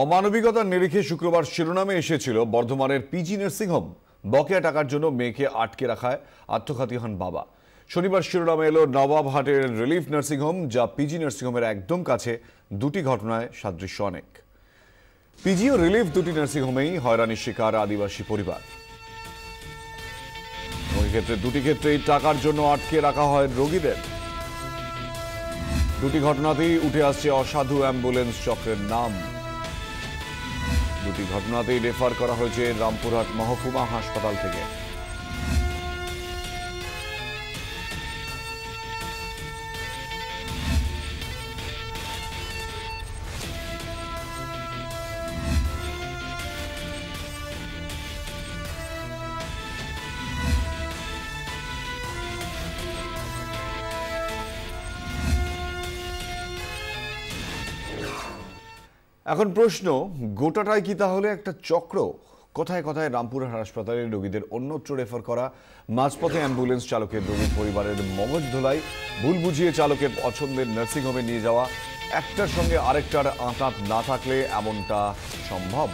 অমানবিকতার নিরিখে শুক্রবার শিরোনামে এসেছিল বর্ধমানের পিজি নার্সিংহোম। বকেয়া টাকার জন্য মেয়েকে আটকে রাখায় আত্মঘাতী হন বাবা। শনিবার শিরোনামে এলো নবাবহাটের রিলিফ নার্সিংহোম, যা পিজি নার্সিংহোমের একদম কাছে। দুটি ঘটনায় সাদৃশ্য অনেক। পিজি ও রিলিফ দুটি নার্সিংহোমেই হয়রানির শিকার আদিবাসী পরিবার। দুটি ক্ষেত্রেই টাকার জন্য আটকে রাখা হয় রোগীদের। দুটি ঘটনাতেই উঠে আসছে অসাধু অ্যাম্বুলেন্স চক্রের নাম। দুটি ঘটনাতেই রেফার করা হয়েছে রামপুরহাট মহকুমা হাসপাতাল থেকে। এখন প্রশ্ন, গোটাটাই কি তাহলে একটা চক্র? কথায় কথায় রামপুরহাট হাসপাতালের রোগীদের অন্যত্র রেফার করা, মাঝপথে অ্যাম্বুলেন্স চালকের রোগীর পরিবারের মগজ ধোলাই, ভুল বুঝিয়ে চালকের পছন্দের নার্সিংহোমে নিয়ে যাওয়া, একটার সঙ্গে আরেকটার আঁতাত না থাকলে এমনটা সম্ভব।